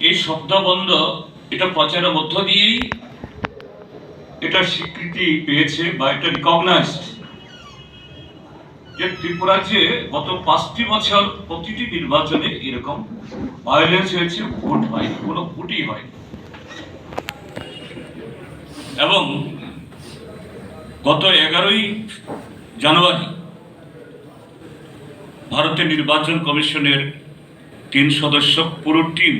এই শব্দবন্ধ এটা প্রচারের মধ্য দিয়েই এটা স্বীকৃতি পেয়েছে বা এটা রিকগনাইজড যে ত্রিপুরাতে গত 5টি বছর প্রতিটি নির্বাচনে এরকম ভায়োলেন্স হয়েছে, ভোট হয়নি, কোনো ভোটই হয়নি। এবং গত 11ই জানুয়ারি ভারতের নির্বাচন কমিশনের 3 সদস্য পুরো টিম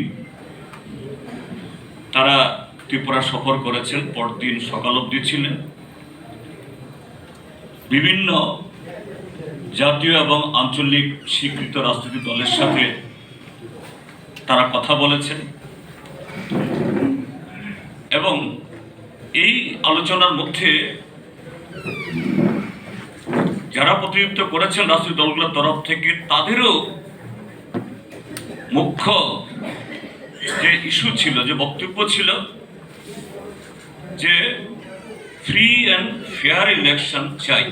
তারা ত্রিপুরা সফর করেছেন, পরদিন সকাল অবধি ছিলেন। বিভিন্ন জাতীয় এবং আঞ্চলিক স্বীকৃত রাজনৈতিক দলের সাথে তারা কথা বলেছেন এবং এই আলোচনার মধ্যে যারা প্রতিনিধিত্ব করেছেন রাজনৈতিক দলগুলোর তরফ থেকে তাদেরও মুখ্য যে ইস্যু ছিল, যে বক্তব্য ছিল যে ফ্রি অ্যান্ড ফেয়ার ইলেকশন চাই।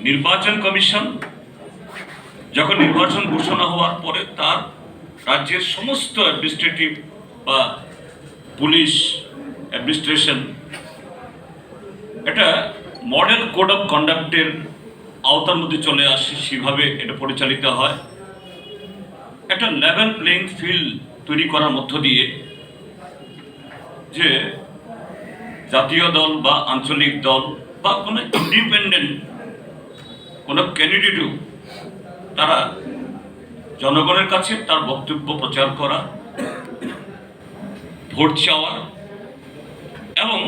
নির্বাচন কমিশন যখন নির্বাচন ঘোষণা হওয়ার পরে তার রাজ্যের সমস্ত অ্যাডমিনিস্ট্রেটিভ বা পুলিশ অ্যাডমিনিস্ট্রেশন এটা মডেল কোড অফ কন্ডাক্টের আওতার মধ্যে চলে আসে, সেভাবে এটা পরিচালিত হয়। একটা লেভেল প্লেইং ফিল্ড তৈরি করার মধ্য দিয়ে যে জাতীয় দল বা আঞ্চলিক দল বা কোনো ইন্ডিপেন্ডেন্ট কোনো ক্যান্ডিডেটও তারা জনগণের কাছে তার বক্তব্য প্রচার করা, ভোট চাওয়া এবং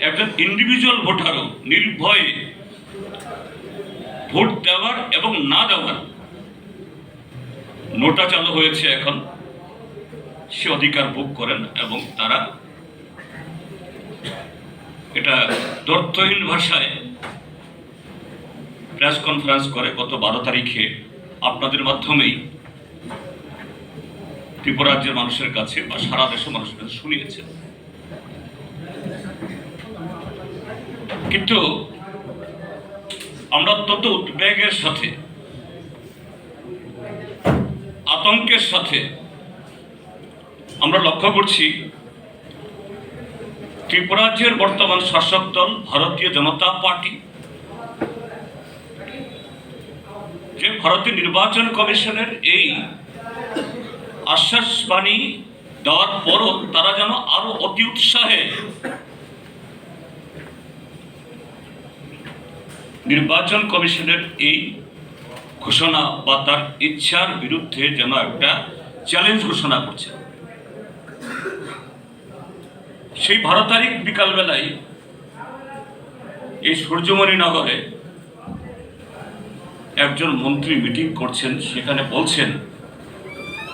একজন ইন্ডিভিজুয়াল ভোটারও নির্ভয়ে ভোট দেওয়ার এবং না দেওয়ার নোটা চালু হয়েছে এখন, সে অধিকার ভোগ করেন এবং তারা এটা তথ্যহীন ভাষায় প্রেস কনফারেন্স করে গত 12 তারিখে আপনাদের মাধ্যমেই ত্রিপুরা রাজ্যের মানুষের কাছে বা সারা দেশের মানুষের কাছে শুনিয়েছেন। কিন্তু আমরা অত্যন্ত উদ্বেগের সাথে, আতঙ্কের সাথে আমরা লক্ষ্য করছি ত্রিপুরা রাজ্যের বর্তমান শাসক দল ভারতীয় জনতা পার্টি যে ভারতীয় নির্বাচন কমিশনের এই আশ্বাসবাণী দেওয়ার পরও তারা যেন আরো অতি উৎসাহে নির্বাচন কমিশনের এই ঘোষণা বা তার ইচ্ছার বিরুদ্ধে যেন একটা চ্যালেঞ্জ ঘোষণা করছে। সেই 12 তারিখ বিকালবেলায় এই সূর্যমণি নগরে একজন মন্ত্রী মিটিং করছেন, সেখানে বলছেন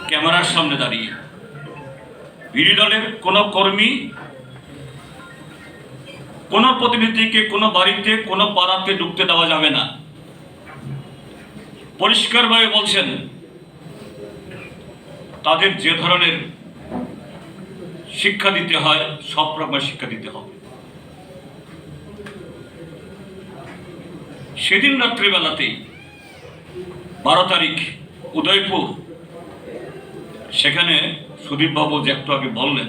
ক্যামেরার সামনে দাঁড়িয়ে বিরোধী দলের কোনো কর্মী, কোনো প্রতিনিধিকে কোনো বাড়িতে, কোনো পাড়াতে ঢুকতে দেওয়া যাবে না। পরিষ্কারভাবে বলছেন তাদের যে ধরনের শিক্ষা দিতে হয় সব রকমের শিক্ষা দিতে হবে। সেদিন রাত্রিবেলাতেই 12 তারিখ উদয়পুর, সেখানে সুদীপ বাবু যে একটু আগে বললেন